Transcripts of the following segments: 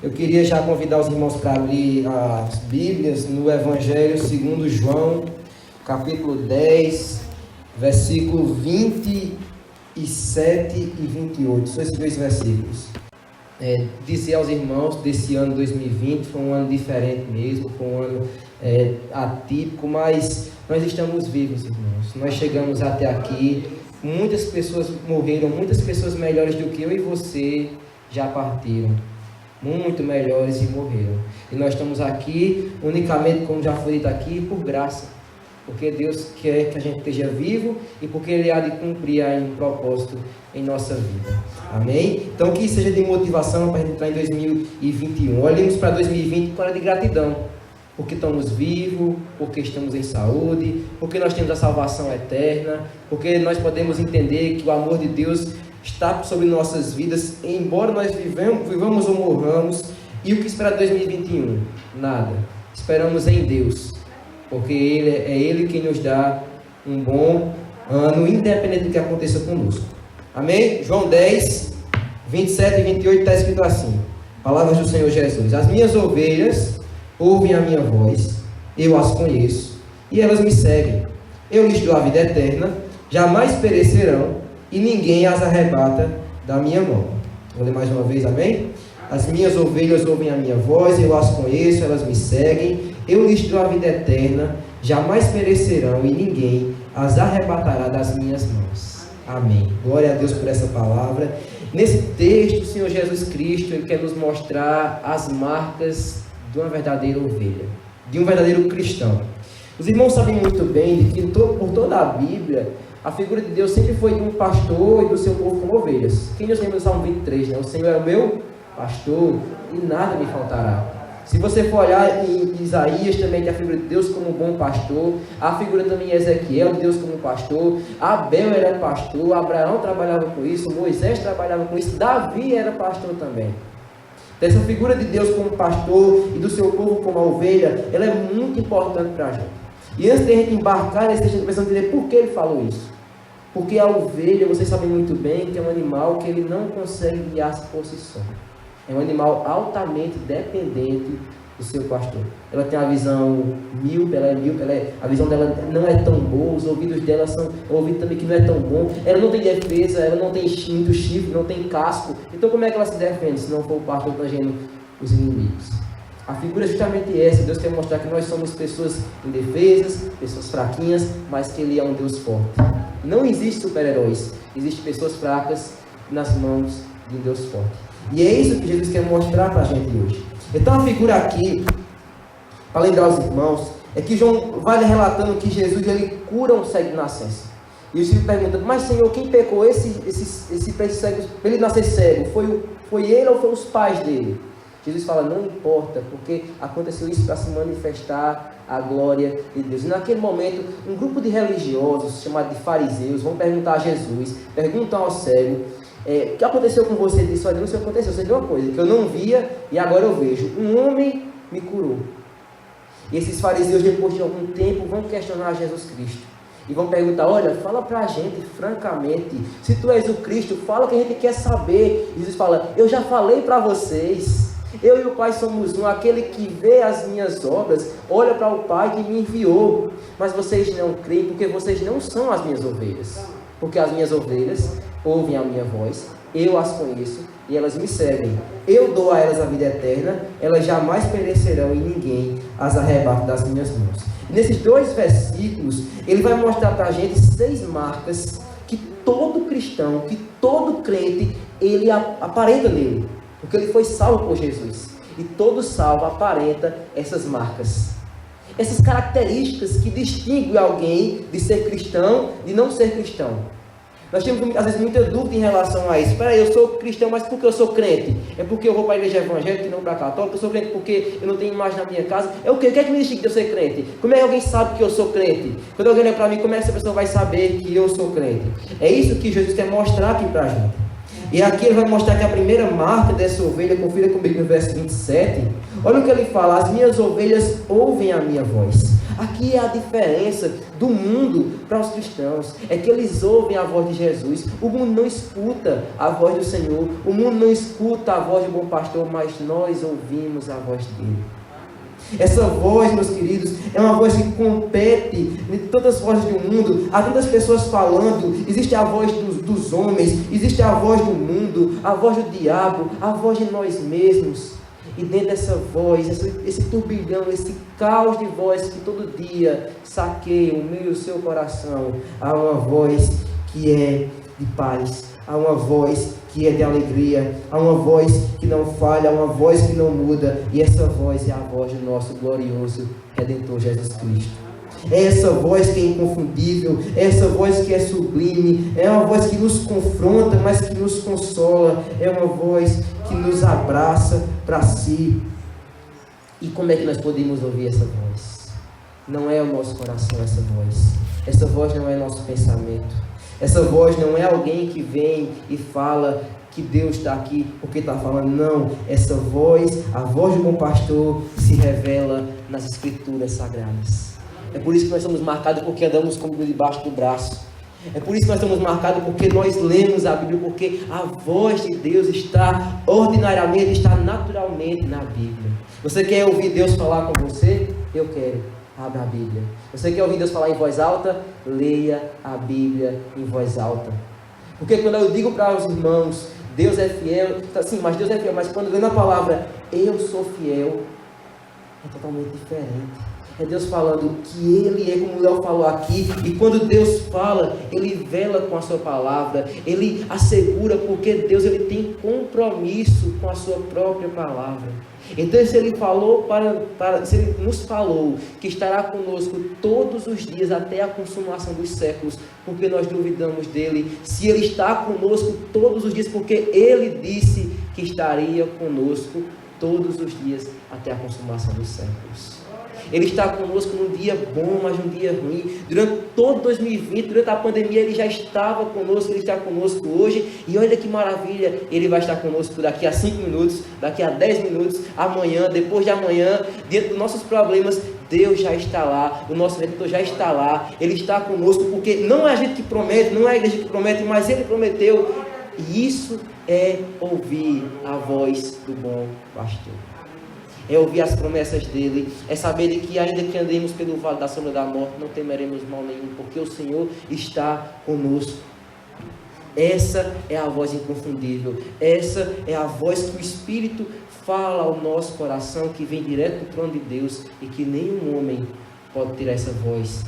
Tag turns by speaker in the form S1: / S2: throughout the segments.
S1: Eu queria já convidar os irmãos para abrir as Bíblias no Evangelho segundo João, capítulo 10, versículo 27 e 28. São esses dois versículos. Dizer aos irmãos desse ano 2020, foi um ano diferente mesmo, foi um ano atípico, mas nós estamos vivos, irmãos. Nós chegamos até aqui, muitas pessoas morreram, muitas pessoas melhores do que eu e você já partiram. Muito melhores e morreram. E nós estamos aqui unicamente, como já foi dito aqui, por graça. Porque Deus quer que a gente esteja vivo e porque Ele há de cumprir aí um propósito em nossa vida. Amém? Então que isso seja de motivação para a gente entrar em 2021. Olhemos para 2020 com de gratidão. Porque estamos vivos, porque estamos em saúde, porque nós temos a salvação eterna, porque nós podemos entender que o amor de Deus está sobre nossas vidas, embora nós vivamos ou morramos. E o que esperar de 2021? Nada. Esperamos em Deus, porque é Ele quem nos dá um bom ano, independente do que aconteça conosco. Amém? João 10, 27 e 28 está escrito assim: palavras do Senhor Jesus: as minhas ovelhas ouvem a minha voz, eu as conheço, e elas me seguem. Eu lhes dou a vida eterna, jamais perecerão, e ninguém as arrebata da minha mão. Vou ler mais uma vez, amém? As minhas ovelhas ouvem a minha voz, eu as conheço, elas me seguem. Eu lhes dou a vida eterna, jamais perecerão, e ninguém as arrebatará das minhas mãos. Amém. Glória a Deus por essa palavra. Nesse texto, o Senhor Jesus Cristo, Ele quer nos mostrar as marcas de uma verdadeira ovelha, de um verdadeiro cristão. Os irmãos sabem muito bem de que por toda a Bíblia, a figura de Deus sempre foi de um pastor e do seu povo como ovelhas. Quem nos lembra do Salmo 23, né? O Senhor é o meu pastor e nada me faltará. Se você for olhar em Isaías, também tem a figura de Deus como um bom pastor. A figura também em Ezequiel, de Deus como pastor. Abel era pastor, Abraão trabalhava com isso, Moisés trabalhava com isso, Davi era pastor também. Então, essa figura de Deus como pastor e do seu povo como a ovelha, ela é muito importante para a gente. E antes de a gente embarcar nesse texto, a gente precisa entender por que ele falou isso. Porque a ovelha, vocês sabem muito bem, que é um animal que ele não consegue guiar-se por si só. É um animal altamente dependente do seu pastor. Ela tem a visão míope, a visão dela não é tão boa, os ouvidos dela são ouvido também que não é tão bom. Ela não tem defesa, ela não tem muito chifre, não tem casco. Então como é que ela se defende se não for o pastor protegendo os inimigos? A figura é justamente essa. Deus quer mostrar que nós somos pessoas indefesas, pessoas fraquinhas, mas que Ele é um Deus forte. Não existe super-heróis, existem pessoas fracas nas mãos de um Deus forte. E é isso que Jesus quer mostrar para a gente hoje. Então a figura aqui, para lembrar os irmãos, é que João vai relatando que Jesus ele cura um cego de nascença. E os filhos perguntam: mas Senhor, quem pecou esse cego, para ele nascer cego? Foi ele ou foi os pais dele? Jesus fala: não importa, porque aconteceu isso para se manifestar a glória de Deus. E naquele momento, um grupo de religiosos, chamado de fariseus, vão perguntar a Jesus, perguntam ao cego: o que aconteceu com você? Ele disse: olha, não sei o que aconteceu, sei de uma coisa, que eu não via e agora eu vejo. Um homem me curou. E esses fariseus, depois de algum tempo, vão questionar Jesus Cristo. E vão perguntar: olha, fala para a gente, francamente, se tu és o Cristo, fala o que a gente quer saber. E Jesus fala: eu já falei para vocês. Eu e o Pai somos um. Aquele que vê as minhas obras, olha para o Pai que me enviou. Mas vocês não creem, porque vocês não são as minhas ovelhas. Porque as minhas ovelhas ouvem a minha voz, eu as conheço e elas me seguem. Eu dou a elas a vida eterna, elas jamais perecerão e ninguém as arrebata das minhas mãos. E nesses dois versículos, ele vai mostrar para a gente 6 marcas que todo cristão, que todo crente, ele aparenta nele. Porque ele foi salvo por Jesus. E todo salvo aparenta essas marcas. Essas características que distinguem alguém de ser cristão, de não ser cristão. Nós temos, às vezes, muita dúvida em relação a isso. Espera aí, eu sou cristão, mas por que eu sou crente? É porque eu vou para a igreja evangélica e não para a católica? Eu sou crente porque eu não tenho imagem na minha casa? É o quê? O que é que me distingue de eu ser crente? Como é que alguém sabe que eu sou crente? Quando alguém olha para mim, como é que essa pessoa vai saber que eu sou crente? É isso que Jesus quer mostrar aqui para a gente. E aqui ele vai mostrar que a primeira marca dessa ovelha, confira comigo no verso 27. Olha o que ele fala: as minhas ovelhas ouvem a minha voz. Aqui é a diferença do mundo para os cristãos. É que eles ouvem a voz de Jesus. O mundo não escuta a voz do Senhor. O mundo não escuta a voz do bom pastor, mas nós ouvimos a voz dele. Essa voz, meus queridos, é uma voz que compete em todas as vozes do mundo. Há tantas pessoas falando. Existe a voz dos homens, existe a voz do mundo, a voz do diabo, a voz de nós mesmos. E dentro dessa voz, esse turbilhão, esse caos de voz que todo dia saqueia o meio do seu coração, há uma voz que é de paz, há uma voz que é de alegria, há uma voz que não falha, há uma voz que não muda, e essa voz é a voz do nosso glorioso Redentor Jesus Cristo. É essa voz que é inconfundível, é essa voz que é sublime, é uma voz que nos confronta, mas que nos consola, é uma voz que nos abraça para si. E como é que nós podemos ouvir essa voz? Não é o nosso coração essa voz não é nosso pensamento. Essa voz não é alguém que vem e fala que Deus está aqui porque está falando. Não, essa voz, a voz do bom pastor, se revela nas Escrituras Sagradas. É por isso que nós somos marcados porque andamos com a Bíblia debaixo do braço. É por isso que nós somos marcados porque nós lemos a Bíblia, porque a voz de Deus está ordinariamente, está naturalmente na Bíblia. Você quer ouvir Deus falar com você? Eu quero. Abra a Bíblia. Você quer ouvir Deus falar em voz alta? Leia a Bíblia em voz alta. Porque quando eu digo para os irmãos, Deus é fiel, sim, mas Deus é fiel, mas quando vem na palavra, eu sou fiel, é totalmente diferente. É Deus falando que Ele é, como o Léo falou aqui, e quando Deus fala, Ele vela com a sua palavra, Ele assegura, porque Deus ele tem compromisso com a sua própria palavra. Então, se Ele falou se Ele nos falou que estará conosco todos os dias até a consumação dos séculos, porque nós duvidamos dele? Se Ele está conosco todos os dias, porque Ele disse que estaria conosco todos os dias até a consumação dos séculos. Ele está conosco num dia bom, mas num dia ruim. Durante todo 2020, durante a pandemia, Ele já estava conosco, Ele está conosco hoje. E olha que maravilha, Ele vai estar conosco daqui a 5 minutos, daqui a 10 minutos, amanhã, depois de amanhã. Diante dos nossos problemas, Deus já está lá, o nosso Redentor já está lá. Ele está conosco, porque não é a gente que promete, não é a igreja que promete, mas Ele prometeu. E isso é ouvir a voz do bom pastor. É ouvir as promessas dele, é saber de que ainda que andemos pelo vale da sombra da morte, não temeremos mal nenhum, porque o Senhor está conosco. Essa é a voz inconfundível, essa é a voz que o Espírito fala ao nosso coração, que vem direto do trono de Deus, e que nenhum homem pode tirar essa voz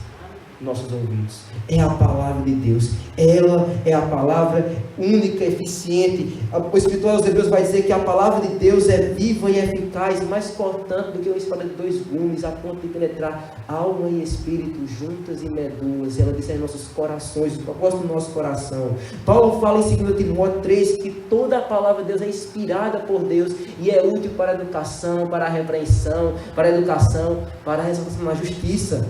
S1: nossos ouvidos. É a palavra de Deus, ela é a palavra única, eficiente. O Escritor aos Hebreus vai dizer que a palavra de Deus é viva e eficaz, mais cortante do que uma espada de 2 gumes, a ponto de penetrar alma e espírito, juntas e medulas. Ela diz em nossos corações, o propósito do nosso coração. Paulo fala em 2 Timóteo 3 que toda a palavra de Deus é inspirada por Deus e é útil para a educação, para a repreensão, para a educação, para a exortação na justiça.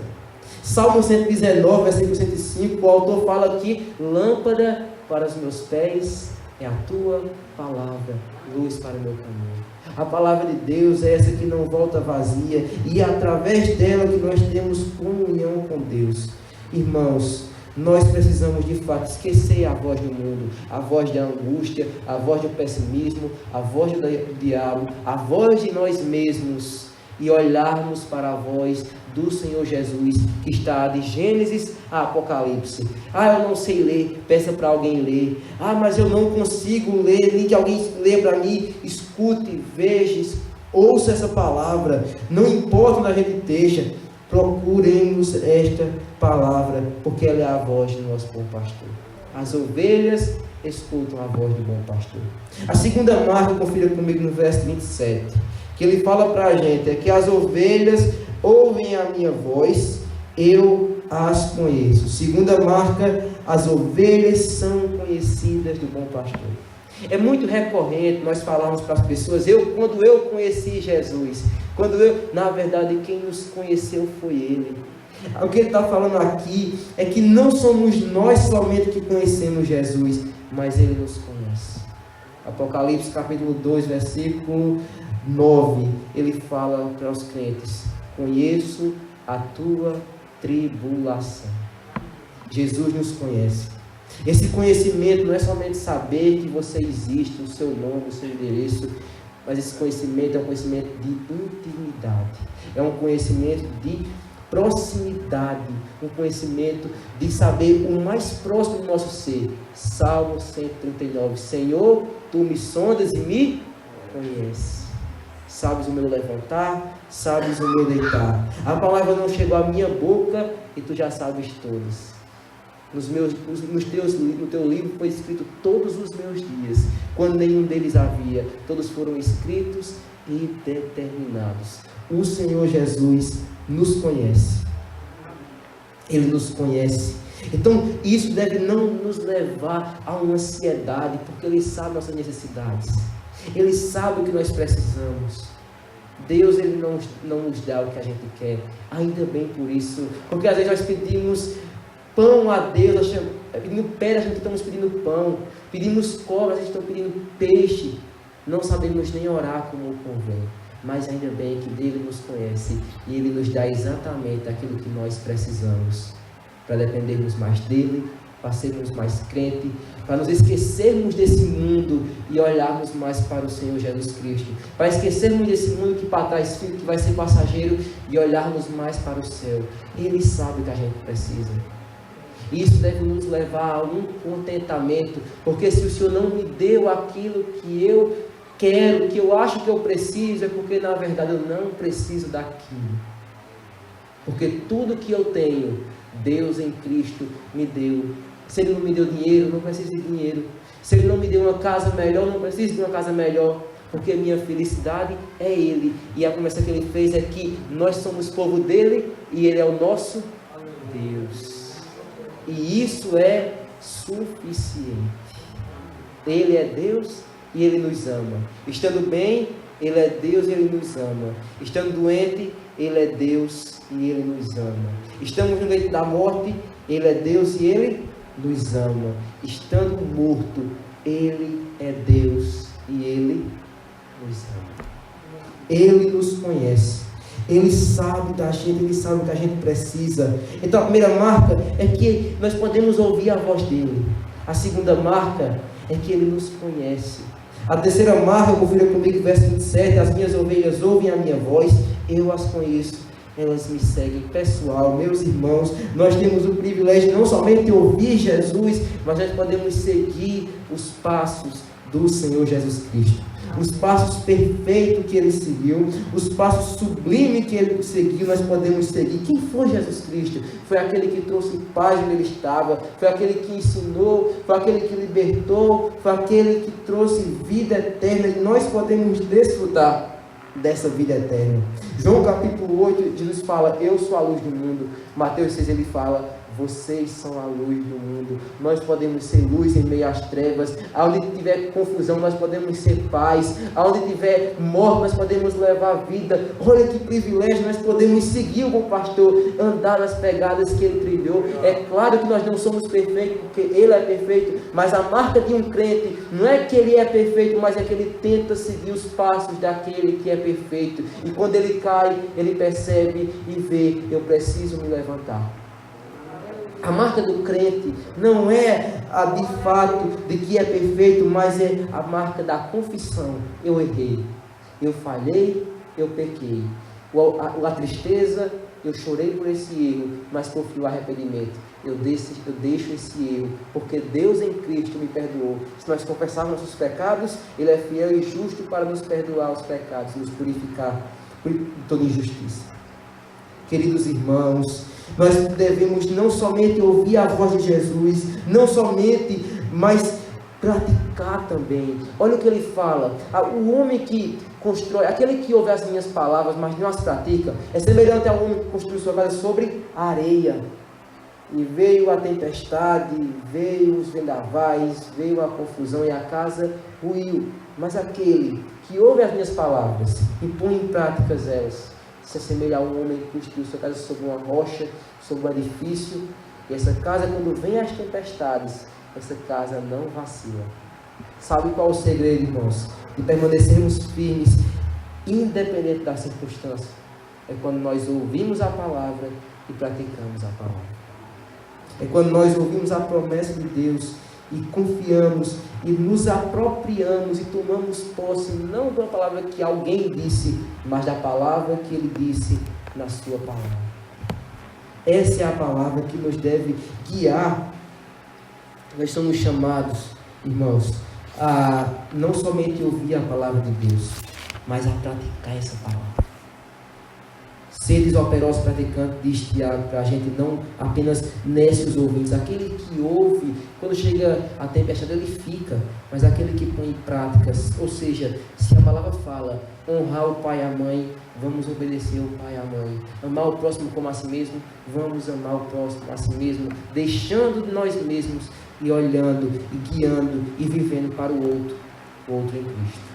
S1: Salmo 119, versículo 105, o autor fala aqui: lâmpada para os meus pés é a tua palavra, luz para o meu caminho. A palavra de Deus é essa que não volta vazia, e é através dela que nós temos comunhão com Deus. Irmãos, nós precisamos de fato esquecer a voz do mundo, a voz da angústia, a voz do pessimismo, a voz do diabo, a voz de nós mesmos, e olharmos para a voz do Senhor Jesus, que está de Gênesis a Apocalipse. Eu não sei ler, peça para alguém ler. Mas eu não consigo ler, nem que alguém lê para mim. Escute, veja, ouça essa palavra. Não importa onde a gente esteja, procuremos esta palavra, porque ela é a voz do nosso bom pastor. As ovelhas escutam a voz do bom pastor. A segunda marca, confira comigo no verso 27, que ele fala para a gente, é que as ovelhas ouvem a minha voz, eu as conheço. Segunda marca, as ovelhas são conhecidas do bom pastor. É muito recorrente nós falarmos para as pessoas, quando eu conheci Jesus, na verdade quem nos conheceu foi Ele. O que ele está falando aqui é que não somos nós somente que conhecemos Jesus, mas Ele nos conhece. Apocalipse capítulo 2, versículo 9, ele fala para os crentes: conheço a tua tribulação. Jesus nos conhece. Esse conhecimento não é somente saber que você existe, o seu nome, o seu endereço, mas esse conhecimento é um conhecimento de intimidade, é um conhecimento de proximidade, um conhecimento de saber o mais próximo do nosso ser. Salmo 139, Senhor, Tu me sondas e me conheces. Sabes o meu levantar, sabes o meu deitar. A palavra não chegou à minha boca e Tu já sabes todos. No teu livro foi escrito todos os meus dias, quando nenhum deles havia, todos foram escritos e determinados. O Senhor Jesus nos conhece. Ele nos conhece. Então isso deve não nos levar a uma ansiedade, porque Ele sabe nossas necessidades. Ele sabe o que nós precisamos. Deus, Ele não nos dá o que a gente quer. Ainda bem por isso, porque às vezes nós pedimos pão a Deus, nós pedindo pedra, a gente estamos pedindo pão, pedimos cobra, a gente está pedindo peixe, não sabemos nem orar como convém, mas ainda bem que Ele nos conhece e Ele nos dá exatamente aquilo que nós precisamos, para dependermos mais dEle, para sermos mais crentes, para nos esquecermos desse mundo e olharmos mais para o Senhor Jesus Cristo, para esquecermos desse mundo que para trás fica, que vai ser passageiro, e olharmos mais para o céu. Ele sabe o que a gente precisa. Isso deve nos levar a um contentamento, porque se o Senhor não me deu aquilo que eu quero, que eu acho que eu preciso, é porque na verdade eu não preciso daquilo. Porque tudo que eu tenho, Deus em Cristo me deu. Se Ele não me deu dinheiro, eu não preciso de dinheiro. Se Ele não me deu uma casa melhor, eu não preciso de uma casa melhor. Porque minha felicidade é Ele. E a promessa que Ele fez é que nós somos povo dEle e Ele é o nosso Deus. E isso é suficiente. Ele é Deus e Ele nos ama. Estando bem, Ele é Deus e Ele nos ama. Estando doente, Ele é Deus e Ele nos ama. Estamos no leito da morte, Ele é Deus e Ele nos ama. Estando morto, Ele é Deus e Ele nos ama. Ele nos conhece. Ele sabe da gente, Ele sabe o que a gente precisa. Então a primeira marca é que nós podemos ouvir a voz dEle. A segunda marca é que Ele nos conhece. A terceira marca, confira comigo, verso 27, as minhas ovelhas ouvem a minha voz, eu as conheço, elas me seguem. Pessoal, meus irmãos, nós temos o privilégio não somente de ouvir Jesus, mas nós podemos seguir os passos do Senhor Jesus Cristo. Os passos perfeitos que Ele seguiu, os passos sublimes que Ele seguiu, nós podemos seguir. Quem foi Jesus Cristo? Foi aquele que trouxe paz onde Ele estava, foi aquele que ensinou, foi aquele que libertou, foi aquele que trouxe vida eterna, e nós podemos desfrutar dessa vida eterna. João capítulo 8, Jesus fala, eu sou a luz do mundo. Mateus 6, Ele fala, vocês são a luz do mundo. Nós podemos ser luz em meio às trevas. Aonde tiver confusão, nós podemos ser paz. Aonde tiver morte, nós podemos levar vida. Olha que privilégio, nós podemos seguir o bom pastor, andar nas pegadas que ele trilhou. É claro que nós não somos perfeitos, porque ele é perfeito, mas a marca de um crente não é que ele é perfeito, mas é que ele tenta seguir os passos daquele que é perfeito. E quando ele cai, ele percebe e vê, eu preciso me levantar. A marca do crente não é a de fato de que é perfeito, mas é a marca da confissão. Eu errei, eu falhei, eu pequei. A tristeza, eu chorei por esse erro, mas confio no arrependimento. Eu deixo esse erro, porque Deus em Cristo me perdoou. Se nós confessarmos nossos pecados, Ele é fiel e justo para nos perdoar os pecados e nos purificar de toda injustiça. Queridos irmãos, nós devemos não somente ouvir a voz de Jesus, não somente, mas praticar também. Olha o que ele fala, o homem que constrói, aquele que ouve as minhas palavras, mas não as pratica, é semelhante ao homem que construiu sua casa sobre areia. E veio a tempestade, veio os vendavais, veio a confusão e a casa ruiu. Mas aquele que ouve as minhas palavras e põe em práticas elas, se assemelha a um homem que construiu sua casa sobre uma rocha, sobre um edifício. E essa casa, quando vem as tempestades, essa casa não vacila. Sabe qual é o segredo, irmãos? De permanecermos firmes, independente da circunstância. é quando nós ouvimos a palavra e praticamos a palavra. É quando nós ouvimos a promessa de Deus e confiamos e nos apropriamos e tomamos posse não da palavra que alguém disse, mas da palavra que Ele disse na sua palavra. Essa é a palavra que nos deve guiar. Nós somos chamados, irmãos, a não somente ouvir a palavra de Deus, mas a praticar essa palavra. Seres operosos praticantes, diz Tiago, para a gente não apenas nesses ouvintes. Aquele que ouve, quando chega a tempestade, ele fica, mas aquele que põe em práticas, ou seja, se a palavra fala, honrar o pai e a mãe, vamos obedecer o pai e a mãe. Amar o próximo como a si mesmo, vamos amar o próximo a si mesmo, deixando de nós mesmos e olhando, e guiando, e vivendo para o outro em Cristo.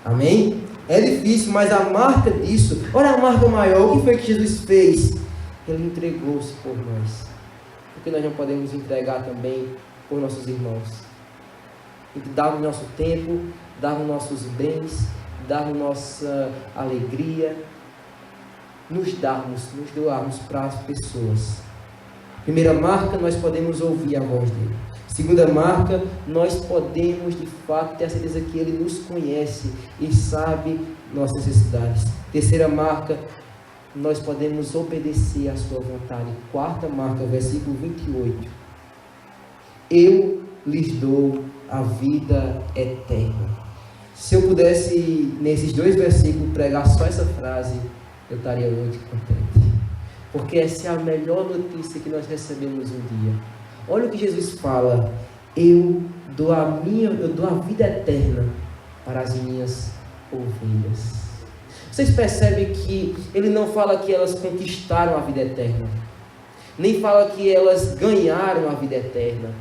S1: Amém? É difícil, mas a marca disso, olha a marca maior, o que foi que Jesus fez? Ele entregou-se por nós. Porque nós não podemos entregar também por nossos irmãos. E dar o nosso tempo, dar os nossos bens, dar a nossa alegria, nos doarmos para as pessoas. Primeira marca, nós podemos ouvir a voz dele. Segunda marca, nós podemos de fato ter a certeza que Ele nos conhece e sabe nossas necessidades. Terceira marca, nós podemos obedecer à sua vontade. Quarta marca, versículo 28. Eu lhes dou a vida eterna. Se eu pudesse, nesses 2 versículos, pregar só essa frase, eu estaria muito contente. Porque essa é a melhor notícia que nós recebemos um dia. Olha o que Jesus fala: eu dou a vida eterna para as minhas ovelhas. Vocês percebem que Ele não fala que elas conquistaram a vida eterna, nem fala que elas ganharam a vida eterna,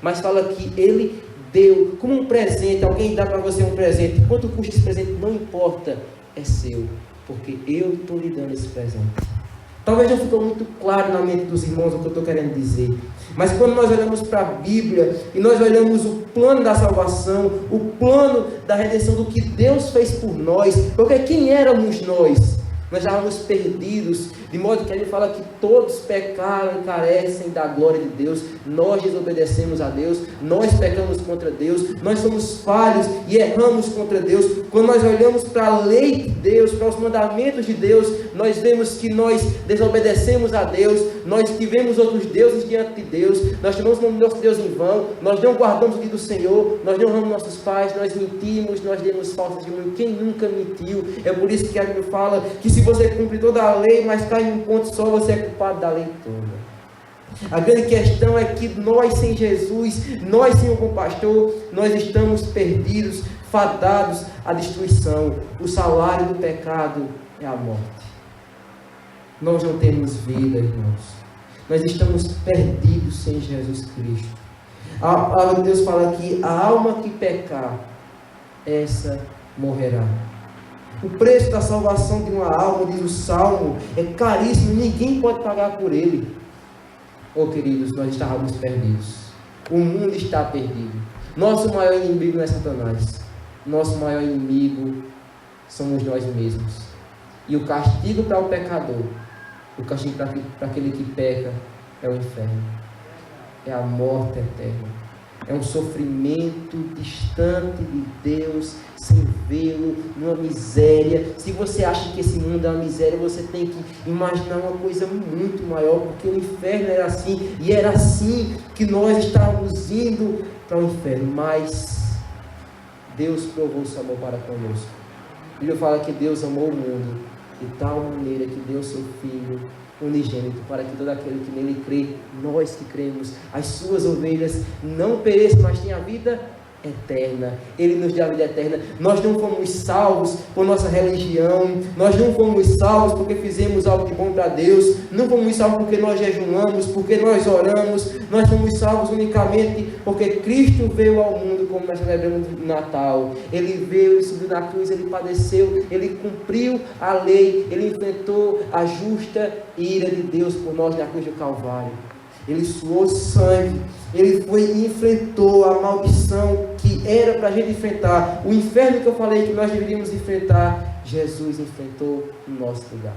S1: mas fala que Ele deu como um presente. Alguém dá para você um presente, quanto custa esse presente? Não importa, é seu, porque eu estou lhe dando esse presente. Talvez não ficou muito claro na mente dos irmãos o que eu estou querendo dizer. Mas quando nós olhamos para a Bíblia e nós olhamos o plano da salvação, o plano da redenção, do que Deus fez por nós, porque quem éramos nós? Nós estávamos perdidos, de modo que ele fala que todos pecaram e carecem da glória de Deus. Nós desobedecemos a Deus, nós pecamos contra Deus, nós somos falhos e erramos contra Deus. Quando nós olhamos para a lei de Deus, para os mandamentos de Deus, nós vemos que nós desobedecemos a Deus, nós tivemos outros deuses diante de Deus, nós tomamos o nome do nosso Deus em vão, nós não guardamos o dia do Senhor, nós não honramos nossos pais, nós mentimos, nós demos falso testemunho. Quem nunca mentiu? É por isso que a Bíblia fala que se você cumpre toda a lei, mas cai em um ponto só, você é culpado da lei toda. A grande questão é que nós sem Jesus, nós sem o bom pastor, nós estamos perdidos, fadados à destruição. O salário do pecado é a morte. Nós não temos vida, irmãos. Nós estamos perdidos sem Jesus Cristo. A palavra de Deus fala que a alma que pecar, essa morrerá. O preço da salvação de uma alma, diz o Salmo, é caríssimo, ninguém pode pagar por ele. Oh, queridos, nós estávamos perdidos. O mundo está perdido. Nosso maior inimigo não é Satanás. Nosso maior inimigo somos nós mesmos. E o castigo para o pecador, o castigo para aquele que peca, é o inferno. É a morte eterna. É um sofrimento distante de Deus, sem vê-lo, numa miséria. Se você acha que esse mundo é uma miséria, você tem que imaginar uma coisa muito maior, porque o inferno era assim, e era assim que nós estávamos indo para o inferno. Mas Deus provou o seu amor para conosco. A Bíblia fala que Deus amou o mundo de tal maneira que deu seu Filho unigênito, para que todo aquele que nele crê, nós que cremos, as suas ovelhas não pereçam, mas tenham a vida eterna. Ele nos dá a vida eterna. Nós não fomos salvos por nossa religião, nós não fomos salvos porque fizemos algo de bom para Deus, não fomos salvos porque nós jejuamos, porque nós oramos. Nós fomos salvos unicamente porque Cristo veio ao mundo, como nós celebramos no Natal. Ele veio, ele subiu na cruz, ele padeceu, ele cumpriu a lei, ele enfrentou a justa ira de Deus por nós na cruz do Calvário. Ele suou sangue, ele foi e enfrentou a maldição que era para a gente enfrentar. O inferno que eu falei que nós deveríamos enfrentar, Jesus enfrentou no nosso lugar.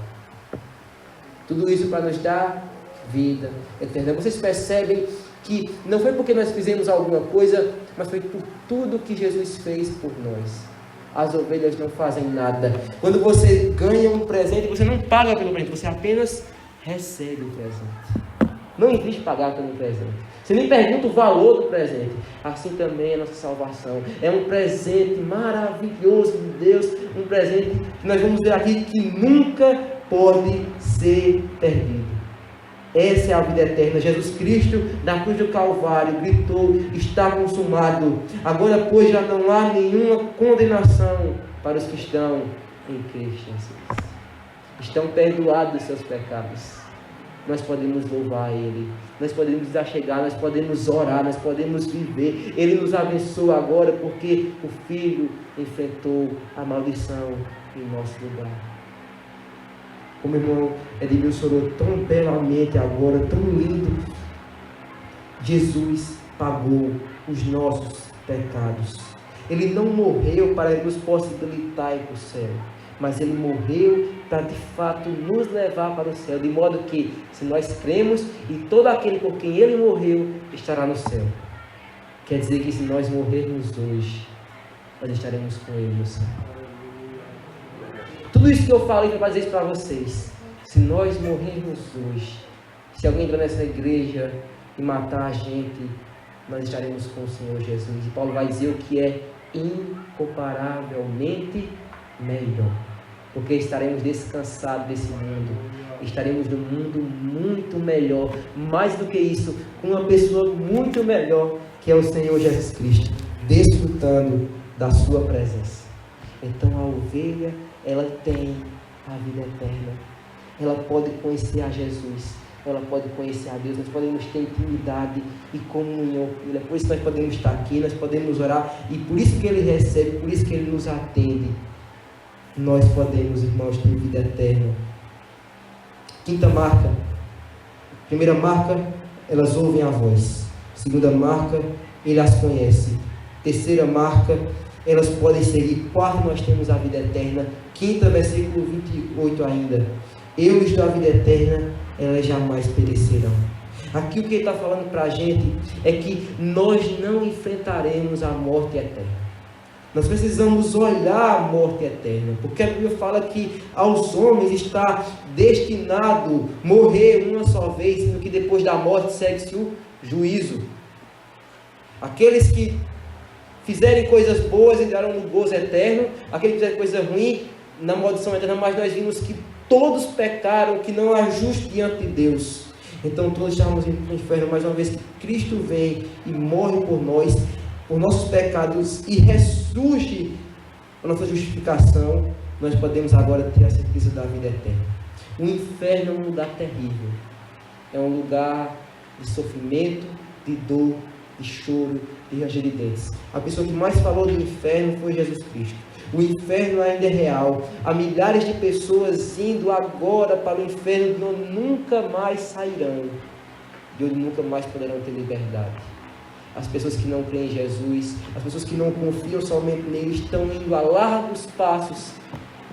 S1: Tudo isso para nos dar vida eterna. Vocês percebem que não foi porque nós fizemos alguma coisa, mas foi por tudo que Jesus fez por nós. As ovelhas não fazem nada. Quando você ganha um presente, você não paga pelo presente, você apenas recebe o presente. Não existe pagar pelo presente. Você nem pergunta o valor do presente. Assim também é a nossa salvação. É um presente maravilhoso de Deus, um presente que nós vamos ver aqui que nunca pode ser perdido. Essa é a vida eterna. Jesus Cristo, na cruz do Calvário, gritou: está consumado. Agora, pois, já não há nenhuma condenação para os que estão em Cristo Jesus. Estão perdoados dos seus pecados. Nós podemos louvar Ele, nós podemos nos achegar, nós podemos orar, nós podemos viver. Ele nos abençoa agora porque o Filho enfrentou a maldição em nosso lugar. Como o irmão Edmilson orou tão belamente agora, tão lindo. Jesus pagou os nossos pecados. Ele não morreu para nos possibilitar ir para o céu, mas Ele morreu para de fato nos levar para o céu, de modo que, se nós cremos, e todo aquele por quem Ele morreu estará no céu. Quer dizer que se nós morrermos hoje, nós estaremos com Ele no céu. Tudo isso que eu falei para dizer isso para vocês. Se nós morrermos hoje, se alguém entrar nessa igreja e matar a gente, nós estaremos com o Senhor Jesus. E Paulo vai dizer o que é incomparavelmente melhor, porque estaremos descansados desse mundo, estaremos num mundo muito melhor, mais do que isso, com uma pessoa muito melhor, que é o Senhor Jesus Cristo, desfrutando da sua presença. Então a ovelha, ela tem a vida eterna, ela pode conhecer a Jesus, ela pode conhecer a Deus, nós podemos ter intimidade e comunhão com Ele. É por isso que nós podemos estar aqui, nós podemos orar, e por isso que Ele recebe, por isso que Ele nos atende. Nós podemos, irmãos, ter vida eterna. Quinta marca. Primeira marca, elas ouvem a voz. Segunda marca, Ele as conhece. Terceira marca, elas podem seguir. Quarta, nós temos a vida eterna. Quinta, versículo 28 ainda. Eu lhes dou a vida eterna, elas jamais perecerão. Aqui o que ele está falando para a gente é que nós não enfrentaremos a morte eterna. Nós precisamos olhar a morte eterna, porque a Bíblia fala que aos homens está destinado morrer uma só vez, sendo que depois da morte segue-se o juízo. Aqueles que fizerem coisas boas entrarão no gozo eterno, aqueles que fizerem coisa ruim na maldição eterna, mas nós vimos que todos pecaram, que não há justo diante de Deus. Então todos estamos indo para o inferno, mais uma vez que Cristo vem e morre por nós, por nossos pecados, e ressurge a nossa justificação. Nós podemos agora ter a certeza da vida eterna. O inferno é um lugar terrível, é um lugar de sofrimento, de dor, de choro, de ranger de dentes. A pessoa que mais falou do inferno foi Jesus Cristo. O inferno ainda é real. Há milhares de pessoas indo agora para o inferno, de onde nunca mais sairão, de onde nunca mais poderão ter liberdade. As pessoas que não creem em Jesus, as pessoas que não confiam somente nele, estão indo a largos passos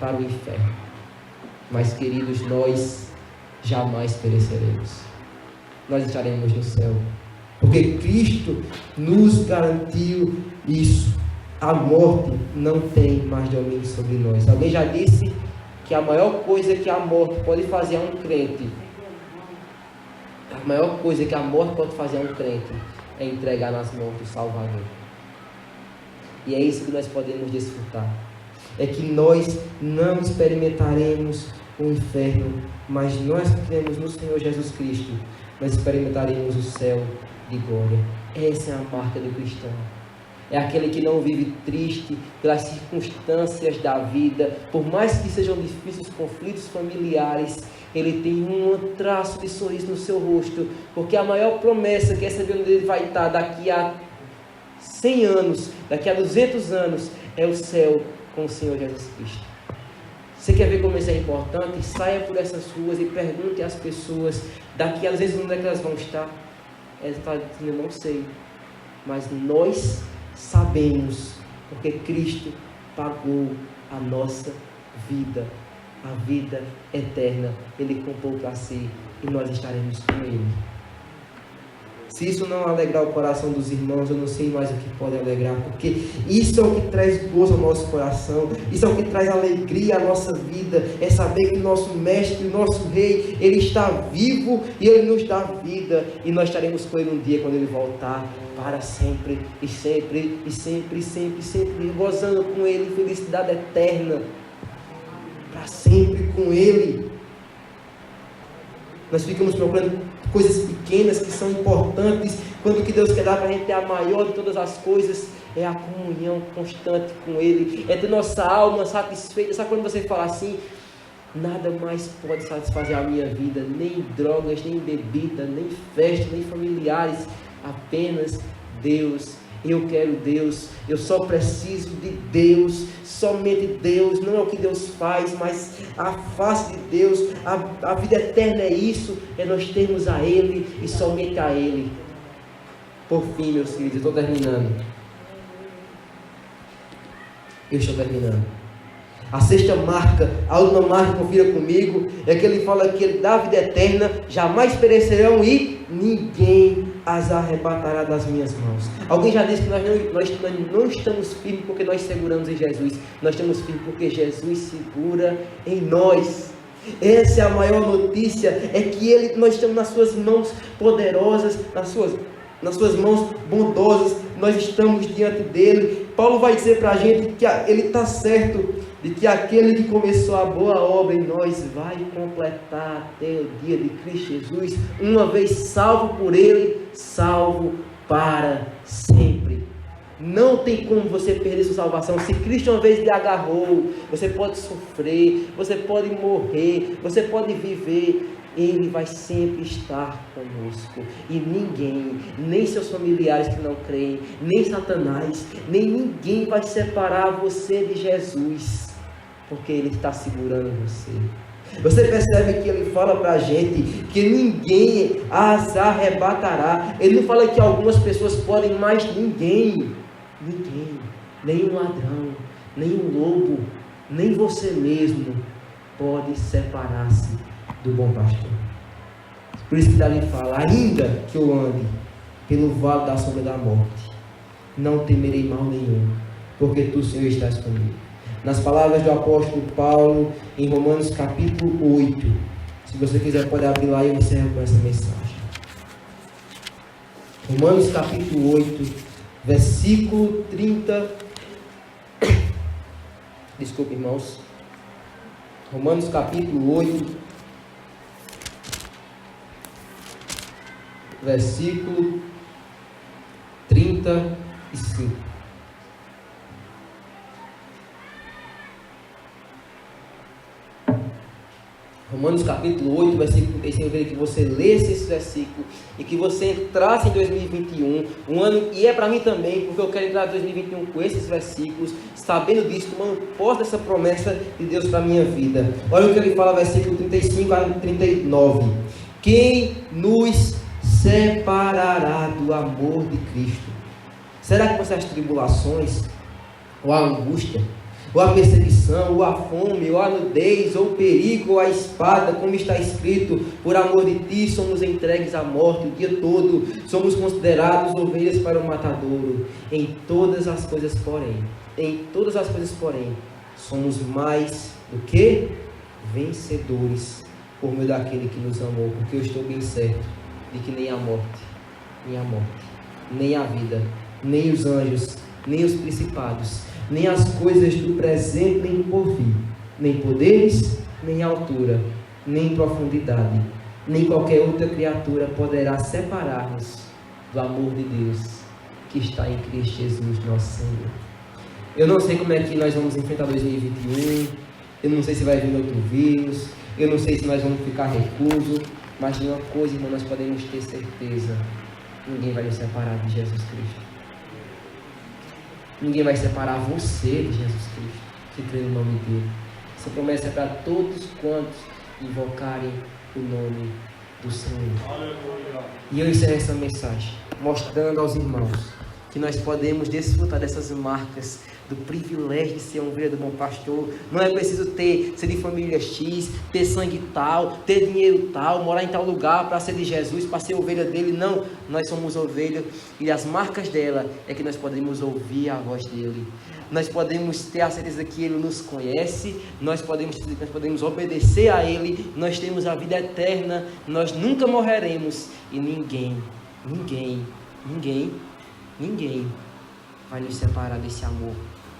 S1: para o inferno. Mas, queridos, nós jamais pereceremos. Nós estaremos no céu, porque Cristo nos garantiu isso. A morte não tem mais domínio sobre nós. Alguém já disse que a maior coisa que a morte pode fazer a um crente, a maior coisa que a morte pode fazer a um crente é entregar nas mãos do Salvador. E é isso que nós podemos desfrutar. É que nós não experimentaremos o inferno, mas nós que cremos no Senhor Jesus Cristo, nós experimentaremos o céu de glória. Essa é a marca do cristão. É aquele que não vive triste pelas circunstâncias da vida, por mais que sejam difíceis conflitos familiares, ele tem um traço de sorriso no seu rosto, porque a maior promessa que é saber onde ele vai estar daqui a 100 anos, daqui a 200 anos, é o céu com o Senhor Jesus Cristo. Você quer ver como isso é importante? Saia por essas ruas e pergunte às pessoas, daqui a vezes onde é que elas vão estar? Elas estão dizendo, eu não sei, mas nós sabemos, porque Cristo pagou a nossa vida, a vida eterna Ele comprou para si e nós estaremos com Ele. Se isso não alegrar o coração dos irmãos, eu não sei mais o que pode alegrar, porque isso é o que traz gozo ao nosso coração, isso é o que traz alegria à nossa vida, é saber que o nosso mestre, o nosso rei, Ele está vivo e Ele nos dá vida, e nós estaremos com Ele um dia quando Ele voltar, para sempre, e sempre, e sempre, e sempre, e sempre, gozando com Ele, felicidade eterna, para sempre com Ele. Nós ficamos procurando coisas pequenas que são importantes, quando o que Deus quer dar para a gente é a maior de todas as coisas, é a comunhão constante com Ele, é ter nossa alma satisfeita. Sabe quando você fala assim, nada mais pode satisfazer a minha vida, nem drogas, nem bebida, nem festa, nem familiares, apenas Deus. Eu quero Deus, eu só preciso de Deus, somente Deus, não é o que Deus faz, mas a face de Deus, a vida eterna é isso, é nós termos a Ele e somente a Ele. Por fim, meus filhos, eu estou terminando. A sexta marca, a última marca, confira comigo, é que ele fala que Ele dá vida eterna, jamais perecerão e ninguém as arrebatará das minhas mãos. Alguém já disse que nós não estamos firmes porque nós seguramos em Jesus, nós estamos firmes porque Jesus segura em nós. Essa é a maior notícia, é que nós estamos nas suas mãos poderosas, nas suas mãos bondosas, nós estamos diante dele. Paulo vai dizer para a gente que ele está certo de que aquele que começou a boa obra em nós vai completar até o dia de Cristo Jesus, uma vez salvo por Ele, salvo para sempre. Não tem como você perder sua salvação. Se Cristo uma vez lhe agarrou, você pode sofrer, você pode morrer, você pode viver, Ele vai sempre estar conosco. E ninguém, nem seus familiares que não creem, nem Satanás, nem ninguém vai separar você de Jesus, porque Ele está segurando você. Você percebe que Ele fala para a gente que ninguém as arrebatará. Ele não fala que algumas pessoas podem, mas ninguém, nem um ladrão, nem um lobo, nem você mesmo pode separar-se do bom pastor. Por isso que Davi fala, ainda que eu ande pelo vale da sombra da morte, não temerei mal nenhum, porque tu, Senhor, estás comigo. Nas palavras do apóstolo Paulo, em Romanos capítulo 8, se você quiser pode abrir lá e eu encerro com essa mensagem. Romanos capítulo 8, versículo 30, desculpe, irmãos, Romanos capítulo 8, versículo 35. Romanos capítulo 8, versículo 35, eu queria que você lesse esse versículo e que você entrasse em 2021, um ano, e é para mim também, porque eu quero entrar em 2021 com esses versículos, sabendo disso, tomando posse dessa promessa de Deus para a minha vida. Olha o que ele fala, versículo 35 a 39. Quem nos separará do amor de Cristo? Será que vão ser as tribulações, ou a angústia, ou a perseguição, ou a fome, ou a nudez, ou o perigo, ou a espada, como está escrito, por amor de ti somos entregues à morte o dia todo, somos considerados ovelhas para o matadouro. Em todas as coisas, porém, somos mais do que vencedores, por meio daquele que nos amou, porque eu estou bem certo de que nem a morte, nem a vida, nem os anjos, nem os principados, nem as coisas do presente, nem do porvir, nem poderes, nem altura, nem profundidade, nem qualquer outra criatura poderá separar-nos do amor de Deus que está em Cristo Jesus, nosso Senhor. Eu não sei como é que nós vamos enfrentar 2021, eu não sei se vai vir outro vírus, eu não sei se nós vamos ficar reclusos, mas de uma coisa, irmão, nós podemos ter certeza: ninguém vai nos separar de Jesus Cristo. Ninguém vai separar você de Jesus Cristo, que crê no nome dele. Essa promessa é para todos quantos invocarem o nome do Senhor. E eu encerro essa mensagem mostrando aos irmãos que nós podemos desfrutar dessas marcas, do privilégio de ser uma ovelha do bom pastor. Não é preciso ser de família X, ter sangue tal, ter dinheiro tal, morar em tal lugar para ser de Jesus, para ser ovelha dele. Não, nós somos ovelha e as marcas dela é que nós podemos ouvir a voz dele. Nós podemos ter a certeza que ele nos conhece, nós podemos obedecer a ele, nós temos a vida eterna, nós nunca morreremos e ninguém vai nos separar desse amor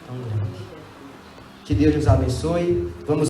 S1: tão grande. Que Deus nos abençoe. Vamos